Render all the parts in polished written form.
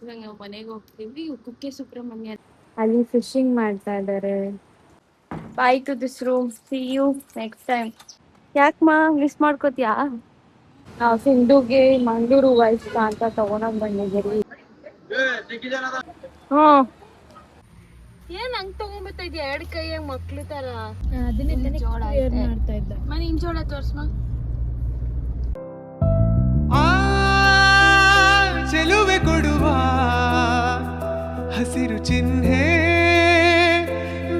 ಇವಾಗ ನಾವು ಮನೆಗೆ ಹೋಗ್ತೀವಿ. ಕುಕ್ಕೆ ಸುಬ್ರಹ್ಮಣ್ಯ ಅಲ್ಲಿ ಫಿಶಿಂಗ್ ಮಾಡ್ತಾ ಇದ್ದಾರೆ. Bye to this room, see you next time. ಯಾಕಮ್ಮ ಮಿಸ್ ಮಾಡ್ಕೋತೀಯಾ? ನಾವು ಸಿಂಧುಗೆ ಮಂಗಳೂರು ವೈಸ್ ಅಂತ ತಗೊಂಡೋಗ್ ಬಂದಿದ್ದೀರಿ. ಹ್ಮ್, ಏನ್ ಹಂಗ್ ತಗೊಂಡ್ಬರ್ತಾ ಇದ್ಯಾ? 2 ಕೈಯಾಗ ಮಕ್ಳು ತರ. ಅದನ್ನೇ ಜೋಳ ಮಾಡ್ತಾ ಇದ್ದ. ಮನೆ ಇಂಚೋಳ ತೋರ್ಸ್ಮ. ಚೆಲುವೆ ಕೊಡುವ ಹಸಿರು ಚಿಹ್ನೆ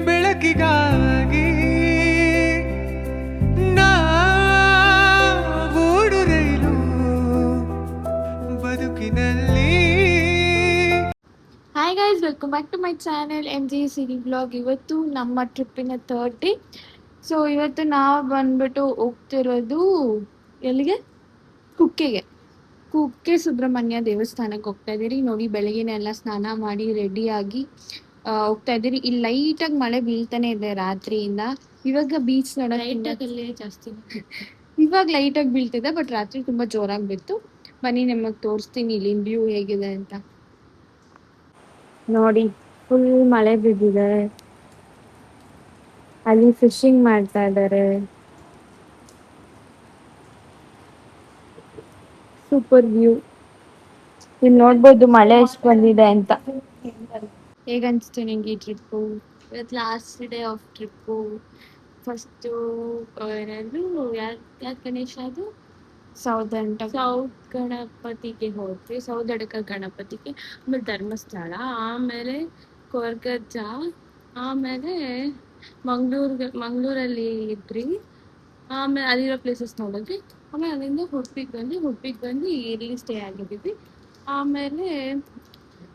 ಬೆಳಕಿಗಾಗಿ ನಾವೂಡು ರೈಲು ಬದುಕಿನಲ್ಲಿ. Hi guys, welcome back to my channel MG Siri blog. ಇವತ್ತು ನಮ್ಮ ಟ್ರಿಪ್ಪಿನ 3rd ಡೇ. ಸೊ ಇವತ್ತು ನಾವು ಬಂದ್ಬಿಟ್ಟು ಹೋಗ್ತಿರೋದು ಎಲ್ಲಿಗೆ? ಕುಕ್ಕೆ ಸುಬ್ರಹ್ಮಣ್ಯ ದೇವಸ್ಥಾನಕ್ಕೆ ಹೋಗ್ತಾ ಇದ್ದೀರಿ. ನೋಡಿ, ಬೆಳಗ್ಗೆನೆ ಎಲ್ಲ ಸ್ನಾನ ಮಾಡಿ ರೆಡಿಯಾಗಿ ಹೋಗ್ತಾ ಇದ್ದೀರಿ. ಇಲ್ಲಿ ಲೈಟಾಗಿ ಮಳೆ ಬೀಳ್ತಾನೆ ಇದೆ ರಾತ್ರಿಯಿಂದ. ಇವಾಗ ಬೀಚ್ ನೋಡೋಕೆ ಜಾಸ್ತಿ ಇವಾಗ ಲೈಟಾಗಿ ಬೀಳ್ತಿದೆ, ಬಟ್ ರಾತ್ರಿ ತುಂಬಾ ಜೋರಾಗಿ ಬಿತ್ತು. ಬನ್ನಿ ನಿಮಗೆ ತೋರಿಸ್ತೀನಿ ಇಲ್ಲಿನ ವ್ಯೂ ಹೇಗಿದೆ ಅಂತ. ನೋಡಿ, ಫುಲ್ ಮಳೆ ಬಿದ್ದಿದೆ. ಅಲ್ಲಿ ಫಿಶಿಂಗ್ ಮಾಡ್ತಾ ಇದ್ದಾರೆ. Super view. ಇಲ್ಲಿ ನೋಡ್ಬೋದು ಮಳೆ ಎಷ್ಟು ಬಂದಿದೆ ಅಂತ. ಹೇಗನ್ಸ್ತು ನಿಂಗೆ ಈ ಟ್ರಿಪ್ಪು? ಇವತ್ತು last day of trip. First ಏನಾದ್ರು ಯಾರು ಗಣೇಶ ಅದು ಸೌತ್ ಗಣಪತಿಗೆ ಹೋದ್ವಿ. ಸೌದಡಕ ಗಣಪತಿಗೆ, ಆಮೇಲೆ ಧರ್ಮಸ್ಥಳ, ಆಮೇಲೆ ಕೊರ್ಗಜ್ಜ, ಆಮೇಲೆ ಮಂಗಳೂರಲ್ಲಿ ಇದ್ರಿ. ಆಮೇಲೆ ಅಲ್ಲಿರೋ ಪ್ಲೇಸಸ್ ನೋಡಿದ್ವಿ. ಆಮೇಲೆ ಅಲ್ಲಿಂದ ಹುಡ್ಪಿಗೆ ಬಂದು ಇಲ್ಲಿ ಸ್ಟೇ ಆಗಿದ್ದೀವಿ. ಆಮೇಲೆ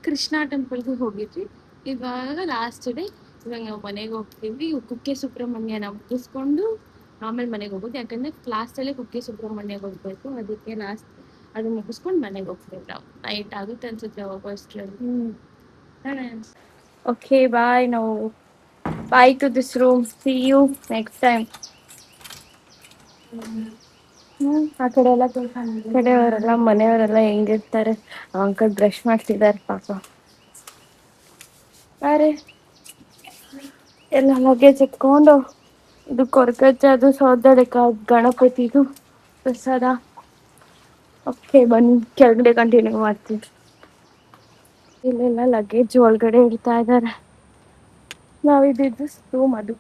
ಕೃಷ್ಣ ಟೆಂಪಲ್ಗೆ ಹೋಗಿದ್ವಿ. ಇವಾಗ ಲಾಸ್ಟ್ ಡೇ. ಇವಾಗ ನಾವು ಮನೆಗೆ ಹೋಗ್ತೀವಿ. ಕುಕ್ಕೆ ಸುಬ್ರಹ್ಮಣ್ಯನ ಮುಗಿಸ್ಕೊಂಡು ಆಮೇಲೆ ಮನೆಗೆ ಹೋಗೋದು. ಯಾಕಂದರೆ ಲಾಸ್ಟಲ್ಲೇ ಕುಕ್ಕೆ ಸುಬ್ರಹ್ಮಣ್ಯಗೆ ಹೋಗ್ಬೇಕು. ಅದಕ್ಕೆ ಲಾಸ್ಟ್ ಅದು ಮುಗಿಸ್ಕೊಂಡು ಮನೆಗೆ ಹೋಗ್ತೀವಿ. ನಾವು ನೈಟ್ ಆಗುತ್ತೆ ಅನ್ಸುತ್ತೆ ಹೋಗೋ ಅಷ್ಟರಲ್ಲಿ. Okay, bye. ನಾವು bye to this room, see you next time. ಆ ಕಡೆಯವರೆಲ್ಲ ಮನೆಯವರೆಲ್ಲ ಹೆಂಗಿರ್ತಾರೆ. ಅಂಕಲ್ ಬ್ರಷ್ ಮಾಡ್ತಿದ್ದಾರೆ ಪಾಪ. ಅರೆ, ಎಲ್ಲ ಲಗೇಜ್ ಎತ್ಕೊಂಡು ಇದು ಕೊರಗಜ್ಜ, ಅದು ಸೌದಡಕ ಗಣಪತಿದು ಪ್ರಸಾದ. ಓಕೆ, ಬನ್ನಿ ಕೆಳಗಡೆ ಕಂಟಿನ್ಯೂ ಮಾಡ್ತೀವಿ. ಇಲ್ಲೆಲ್ಲ ಲಗೇಜ್ ಒಳಗಡೆ ಇಡ್ತಾ ಇದ್ದಾರೆ. ನಾವಿದ್ದು ರೂಮ್ ಅದು.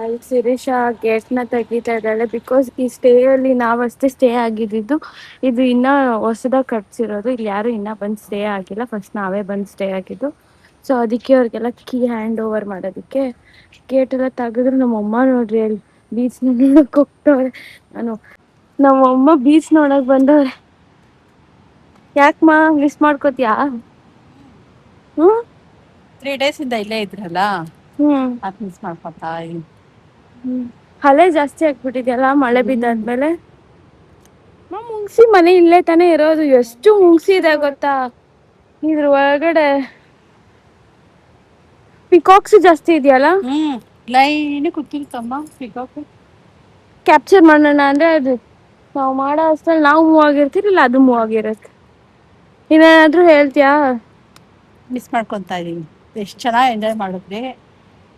ಅಲ್ಲಿ ಶಿರೀಷ ಗೇಟ್ನ ತೆಗಿತಾ ಇದ್ದಾಳೆ. ಬಿಕಾಸ್ ಈ ಸ್ಟೇ ಅಲ್ಲಿ ನಾವಷ್ಟೇ ಸ್ಟೇ ಆಗಿದ್ದು. ಇದು ಇನ್ನ ಹೊಸದಾಗಿ ಕಟ್ಸಿರೋದು. ಇಲ್ಲಿ ಯಾರು ಇನ್ನ ಬಂದು ಸ್ಟೇ ಆಗಿಲ್ಲ. ಫಸ್ಟ್ ನಾವೇ ಬಂದು ಸ್ಟೇ ಆಗಿದ್ದು. ಸೊ ಅದಕ್ಕೆ ಅವ್ರಿಗೆಲ್ಲ ಕೀ ಹ್ಯಾಂಡ್ ಓವರ್ ಮಾಡೋದಕ್ಕೆ ಗೇಟ್ ಎಲ್ಲ ತೆಗೆದ್ರು. ನಮ್ಮಮ್ಮ ನೋಡ್ರಿ ಅಲ್ಲಿ ಬೀಚ್ ನೋಡಕ್ ಹೋಗ್ತವ್ರೆ. ನಮ್ಮಮ್ಮ ಬೀಚ್ ನೋಡಕ್ ಬಂದವ್ರೆ. ಯಾಕಮ್ಮ ಮಿಸ್ ಮಾಡ್ಕೋತೀಯಾ? 3 days ಇಂದ ಇಲ್ಲೇ ಇದ್ರಲ್ಲ, ಅದ್ ಮಿಸ್ ಮಾಡ್ಕೊತಾ ಇದೀನಿ. ಅಲೆ ಜಾಸ್ತಿ ಆಗ್ಬಿಟ್ಟಿದ್ಯಲ್ಲ ಮಳೆ ಬಿದ್ದಾದ್ಮೇಲೆ. ಮುಂಗ್ಸಿ ಮನೆ ಇಲ್ಲೇ ತಾನೇ ಇರೋದು. ಎಷ್ಟು ಮುಂಗ್ಸಿ ಇದೆ ಗೊತ್ತಾ ಇದ್ರ ಒಳಗಡೆ. ಪಿಕಾಕ್ಸ್ ಜಾಸ್ತಿ ಇದೆಯಲ್ಲ. Line ಕೂತಿರ್ತಮ್ಮ peacock. ಕ್ಯಾಪ್ಚರ್ ಮಾಡೋಣ ಅಂದ್ರೆ ಅದು ನಾವು ಮಾಡೋ ಅಷ್ಟರಲ್ಲಿ ನಾವು ಮೂವ್ ಆಗಿರ್ತೀರಿ, ಇಲ್ಲ ಅದು ಮೂವ್ ಆಗಿರುತ್ತೆ. ಇನ್ನೇನಾದ್ರೂ ಹೇಳ್ತೀಯಾ? ಮಿಸ್ ಮಾಡ್ಕೊತಾ ಇದೀನಿ. ಎಷ್ಟು ಚೆನ್ನಾಗಿ ಎಂಜಾಯ್ ಮಾಡಿದ್ರಿ.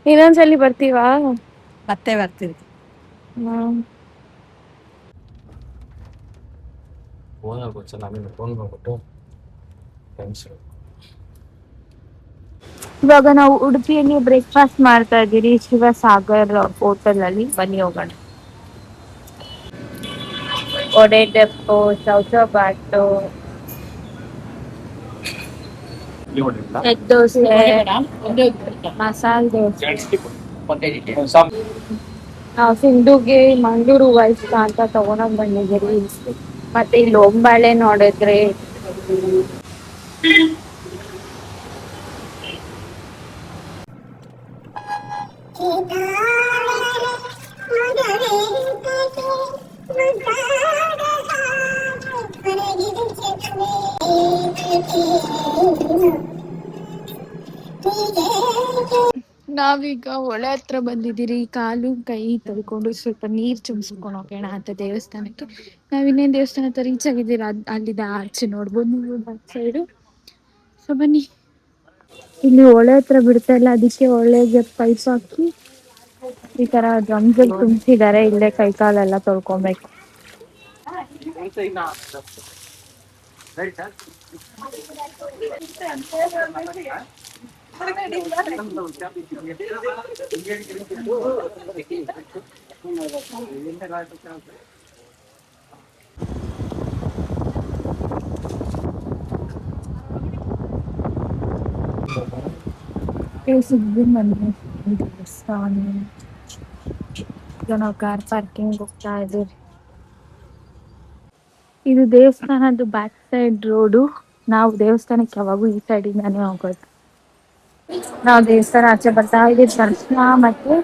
ಇನ್ನೊಂದ್ಸಲಿ ಬರ್ತೀವಾ? ಮತ್ತೆ ಬರ್ತೀವಿ. ಇವಾಗ ನಾವು ಉಡುಪಿಯಲ್ಲಿ ಬ್ರೇಕ್ಫಾಸ್ಟ್ ಮಾಡ್ತಾ ಇದ್ದೀರಿ ಶಿವಸಾಗರ್ ಹೋಟೆಲ್ ಅಲ್ಲಿ. ಬನ್ನಿ ಹೋಗೋಣ. ಒಡೆ ಡೆಪ್ಪು, ಚೌಚೌಬಾತು, ಎಗ್ ದೋಸೆ, ಮಸಾಲೆ ದೋಸೆ. ನಾವು ಸಿಂಧುಗೆ ಮಂಗಳೂರು ವೈಸ್ ಅಂತ ತಗೊಂಡೋಗ್ ಬಂದಿದ್ದೀರಿ. ಮತ್ತೆ ಇಲ್ಲಿ ಒಂಬಾಳೆ ನೋಡಿದ್ರೆ ನಾವೀಗ ಹೊಳೆ ಹತ್ರ ಬಂದಿದ್ದೀರಿ. ಕಾಲು ಕೈ ತೊಳ್ಕೊಂಡು ಸ್ವಲ್ಪ ನೀರ್ ಚುಮ್ಸ್ಕೊಂಡು ಹೋಗೋಣ ಅಂತ ದೇವಸ್ಥಾನಕ್ಕೆ. ನಾವ್ ಇನ್ನೇನ್ ದೇವಸ್ಥಾನ ಹತ್ರ ರೀಚ್ ಆಗಿದ್ದೀರ. ಅಲ್ಲಿದ ಆಚೆ ನೋಡ್ಬೋದು ನೀವು ಬ್ಯಾಕ್ ಸೈಡು. ಸೊ ಬನ್ನಿ. ಇಲ್ಲಿ ಹೊಳೆ ಹತ್ರ ಬಿಡ್ತಾ ಇಲ್ಲ, ಅದಕ್ಕೆ ಹೊಳೆಗೆ ಪೈಪ್ ಹಾಕಿ ಈ ತರ ಡ್ರಮ್ಸ್ ತುಂಬಿಸಿದ್ದಾರೆ. ಇಲ್ಲೇ ಕೈ ಕಾಲೆಲ್ಲ ತೊಳ್ಕೊಬೇಕು. ದೇವಸ್ಥಾನ ಈಗ ನಾವು ಕಾರ್ ಪಾರ್ಕಿಂಗ್ ಹೋಗ್ತಾ ಇದ್ದೀವಿ. ಇದು ದೇವಸ್ಥಾನದ ಬ್ಯಾಕ್ ಸೈಡ್ ರೋಡು. ನಾವು ದೇವಸ್ಥಾನಕ್ಕೆ ಯಾವಾಗೂ ಈ ಸೈಡ್ ಇಂದಾನೇ ಹೋಗೋದು. ನಾವು ದೇವಸ್ಥಾನ ಆಚೆ ಬರ್ತಾ ಇದ್ದೀವಿ. ದರ್ಶನ ಮತ್ತೆ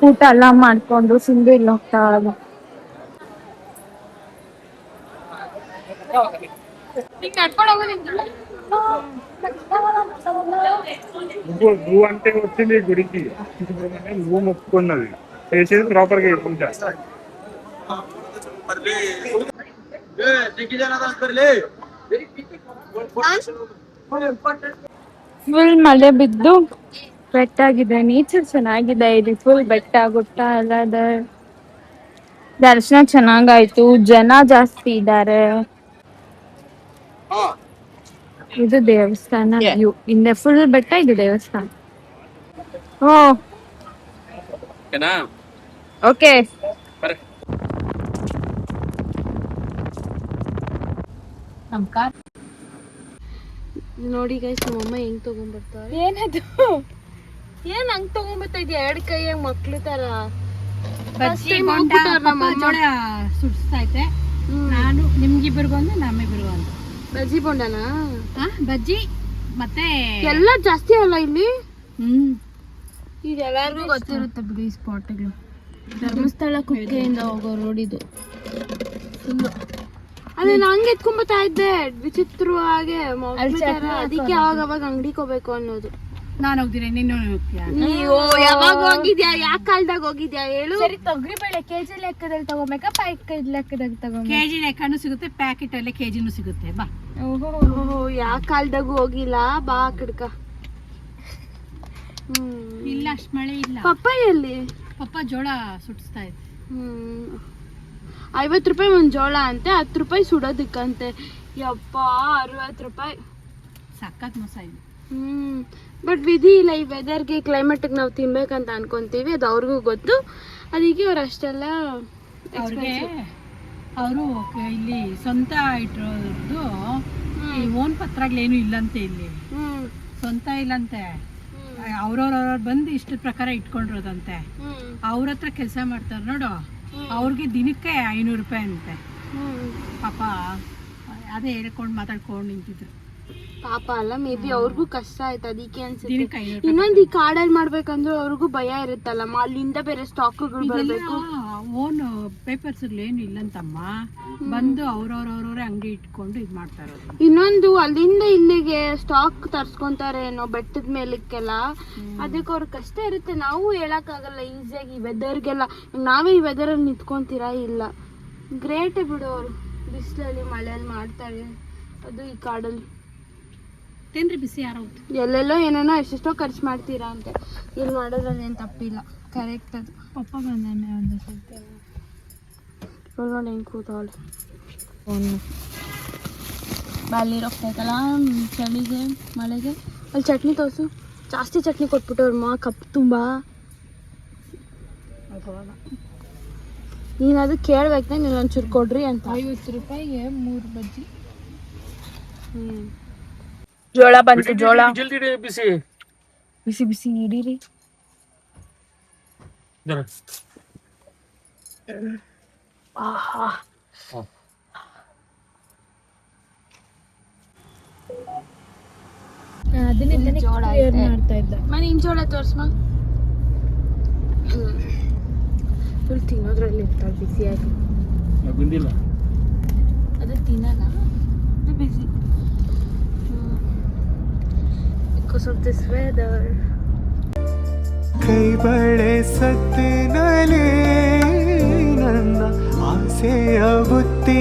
ಊಟ ಎಲ್ಲ ಮಾಡ್ಕೊಂಡು ಸಿಂಧು ಇಲ್ಲಿ ಹೋಗ್ತಾ ಇದ್ದೀವಿ. నువ్వు అంటే వచ్చింది గుడికి, నువ్వు మొక్కుకున్నది చేసేది ప్రాపర్ గా చేసుకుంటా. ಫುಲ್ ಮಳೆ ಬಿದ್ದು ಬೆಟ್ಟಾಗಿದೆ. ನೇಚರ್ ಚೆನ್ನಾಗಿದೆ ಇಲ್ಲಿ. ಫುಲ್ ಬೆಟ್ಟ ಗುಟ್ಟ ಎಲ್ಲ ಇದೆ. ದರ್ಶನ ಚೆನ್ನಾಗಾಯ್ತು. ಜನ ಜಾಸ್ತಿ ಇದ್ದಾರೆ. ಇದು ದೇವಸ್ಥಾನ ವ್ಯೂ. ಹಿಂದೆ ಫುಲ್ ಬೆಟ್ಟ, ಇದು ದೇವಸ್ಥಾನ. ಓಕೆ ನೋಡಿ ಗೈಸ್, ನಮ್ಮಮ್ಮ ಹೆಂಗ್ ತಗೊಂಡ್ಬರ್ತಾರೆ. ಏನದು ಏನ್ ಹಂಗ್ ತಗೊಂಡ್ಬರ್ತಾ ಇದೆಯಾ? 2 ಕೈಯಾಗ ಮಕ್ಳು ತರ ಸುಡ್ಸ್ತೈತೆ. ನಾನು ನಿಮ್ಗಿಬ್ಬರಿಗೂ ಒಂದು, ನಮ್ಮಿಬ್ಬರಿಗೂ ಒಂದು. ಬಜ್ಜಿ ಬೋಂಡನಾ? ಬಜ್ಜಿ ಮತ್ತೆ ಎಲ್ಲ ಜಾಸ್ತಿ ಅಲ್ಲ ಇಲ್ಲಿ. ಈಗ ಎಲ್ಲಾರ್ಗೂ ಗೊತ್ತಿರುತ್ತೆ ಬಿಡಿ ಈ ಸ್ಪಾಟ್ಗಳು. ಧರ್ಮಸ್ಥಳ ಕುಕ್ಕೆಯಿಂದ ಹೋಗೋ ರೋಡ್ ಇದು. ಅದೇ ನಂಗೆ ಎತ್ಕೊಂಬತ್ತಾ ಇದ್ದೆ ವಿಚಿತ್ರವಾಗಿ. ಅದಕ್ಕೆ ಅವಾಗ ಅಂಗಡಿಗೆ ಹೋಗ್ಬೇಕು ಅನ್ನೋದು. ನಾನು ಹೋಗ್ತೀನಿ, ನೀನು ಹೋಗ್ತೀಯಾ? ನೀವು ಯಾವಾಗ ಹೋಗಿದ್ಯಾ? ಯಾವ ಕಾಲದಾಗ ಹೋಗಿದ್ಯಾ ಹೇಳು? ಸರಿ, ತೊಗರಿ ಬೇಳೆ ಕೆಜಿ ಲೆಕ್ಕದಲ್ಲಿ ತಗೋಬೇಕಾ ಪ್ಯಾಕೆಟ್ ಲೆಕ್ಕದಾಗ ತಗೋಬೇಕಾ? ಕೆಜಿ ಲೆಕ್ಕನೂ ಸಿಗುತ್ತೆ, ಪ್ಯಾಕೆಟ್ ಅಲ್ಲೇ ಕೆಜಿನೂ ಸಿಗುತ್ತೆ. ಬಾ. ಯಾವ ಕಾಲದಾಗೂ ಹೋಗಿಲ್ಲ. ಬಾ ಕಡ್ಕ. ಇಲ್ಲ, ಅಷ್ಟ್ ಮಳೆ ಇಲ್ಲ. ಪಪ್ಪಾಯಲ್ಲಿ ಪಪ್ಪ ಜೋಳ ಸುಡಿಸ್ತಾ ಇದೆ. 50 ರೂಪಾಯಿ ಒಂದ್ ಜೋಳ ಅಂತೆ, 10 ರೂಪಾಯಿ ಸುಡೋದಕ್ಕಂತೆ. ಯಪ್ಪ, 60 ರೂಪಾಯಿ. ಸಖತ್ ಮೋಸ ಇದೆ. ಬಟ್ ವಿಧಿ ಇಲ್ಲ. ಈ ವೆದರ್ಗೆ, ಕ್ಲೈಮೇಟ್ಗೆ ನಾವು ತಿನ್ಬೇಕಂತ ಅನ್ಕೊಂತೀವಿ. ಅದು ಅವ್ರಿಗೂ ಗೊತ್ತು. ಅದಕ್ಕೆ ಅವ್ರು ಅಷ್ಟೆಲ್ಲ ಅವ್ರಿಗೆ ಅವರು ಇಲ್ಲಿ ಸ್ವಂತ ಇಟ್ಟಿರೋದು ಈ ಓನ್ ಪತ್ರಗಳೇನು ಇಲ್ಲಂತೆ. ಇಲ್ಲಿ ಸ್ವಂತ ಇಲ್ಲಂತೆ. ಅವ್ರವ್ರವ್ರ ಬಂದು ಇಷ್ಟ ಪ್ರಕಾರ ಇಟ್ಕೊಂಡಿರೋದಂತೆ. ಅವ್ರ ಹತ್ರ ಕೆಲಸ ಮಾಡ್ತಾರೆ ನೋಡು, ಅವ್ರಿಗೆ ದಿನಕ್ಕೆ 500 ರೂಪಾಯಿ ಅಂತೆ. ಪಾಪ ಅದೇ ಹೇಳ್ಕೊಂಡು ಮಾತಾಡ್ಕೊಂಡು ನಿಂತಿದ್ರು. ಪಾಪ ಅಲ್ಲ, ಮೇ ಬಿ ಅವ್ರಿಗೂ ಕಷ್ಟ ಆಯ್ತು, ಅದಕ್ಕೆ ದಿನಕ್ಕೆ ಅನ್ಸುತ್ತೆ. 500 ಇನ್ನೊಂದು ಈ ಕಾಡಲ್ಲಿ ಮಾಡ್ಬೇಕಂದ್ರೆ ಅವ್ರಿಗೂ ಭಯ ಇರುತ್ತಲ್ಲ, ಅಲ್ಲಿಂದ ಬೇರೆ ಸ್ಟಾಕ್ಗಳು ಬರಬೇಕು. ಓನ್ ಪೇಪರ್ಸ್ ಏನು ಇಲ್ಲಂತಮ್ಮ. ಬಂದು ಅವ್ರವ್ರವ್ರವ್ರೆ ಅಂಗಡಿ ಇಟ್ಕೊಂಡು ಇದು ಮಾಡ್ತಾ ಇರೋದು. ಇನ್ನೊಂದು ಅಲ್ಲಿಂದ ಇಲ್ಲಿಗೆ ಸ್ಟಾಕ್ ತರ್ಸ್ಕೊಂತಾರೆ ಏನೋ ಬೆಟ್ಟದ ಮೇಲಕ್ಕೆಲ್ಲ. ಅದಕ್ಕೆ ಅವ್ರ ಕಷ್ಟ ಇರುತ್ತೆ. ನಾವು ಹೇಳಕ್ಕಾಗಲ್ಲ ಈಸಿಯಾಗಿ. ವೆದರ್ಗೆಲ್ಲ ನಾವೇ ಈ ವೆದರಲ್ಲಿ ನಿಂತ್ಕೊಂತೀರಾ? ಇಲ್ಲ, ಗ್ರೇಟೇ ಬಿಡು. ಅವರು ಬಿಸಿಲಲ್ಲಿ ಮಳೆಯಲ್ಲಿ ಮಾಡ್ತಾರೆ, ಅದು ಈ ಕಾಡಲ್ಲಿ. ತಿನ್ರಿ, ಬಿಸಿ ಯಾರೋ ಎಲ್ಲೆಲ್ಲೋ ಏನೇನೋ ಎಷ್ಟೆಷ್ಟೋ ಖರ್ಚು ಮಾಡ್ತೀರಾ ಅಂತೆ. ಇಲ್ಲಿ ಮಾಡೋದ್ರಲ್ಲಿ ಏನು ತಪ್ಪಿಲ್ಲ, ಕರೆಕ್ಟ್ ಅದು. ಪಪ್ಪ ಬಂದಾನೆ ಒಂದು ಸ್ವಲ್ಪ. ನೋಡಿ ಹೆಂಗೆ ಕೂತವಳೆ. ಅಲ್ಲಿ ಹೋಗ್ತಾಯ್ತಲ್ಲ ಚಳಿಗೆ ಮಳೆಗೆ. ಅಲ್ಲಿ ಚಟ್ನಿ ತೋರಿಸು. ಜಾಸ್ತಿ ಚಟ್ನಿ ಕೊಟ್ಬಿಟ್ಟವ್ರಮ್ಮ, ಕಪ್ ತುಂಬ. ನೀನು ಅದು ಕೇಳ್ಬೇಕು, ನೀವು ಒಂಚೂರು ಕೊಡ್ರಿ ಅಂತ. 50 ರೂಪಾಯಿಗೆ 3 ಬಜ್ಜಿ. ಜೋಳ ಬಂತು. ಜೋಳ ಬಿಸಿ ಬಿಸಿ ಬಿಸಿ ಹಿಡೀರಿ. ಆಹಾ, ಅದನ್ನೇ ಜೋಳ ಮಾಡ್ತಾ ಇದ್ದ. ನೀನ್ ಜೋಳ ತೋರ್ಸ್ಮ. ಫುಲ್ ತಿನ್ನೋದ್ರಲ್ಲಿ ಇರ್ತಾಳೆ ಬಿಸಿಯಾಗಿ. ಬಂದಿಲ್ಲ ಅದು ತಿನ್ನಲ್ಲ, ಅದು ಬಿಸಿ. because of this weather. ಕೈ ಬಳೆ ಸತ್ತಿನಲೇ ನನ್ನ ಆಸೆಯ ಬುತ್ತಿ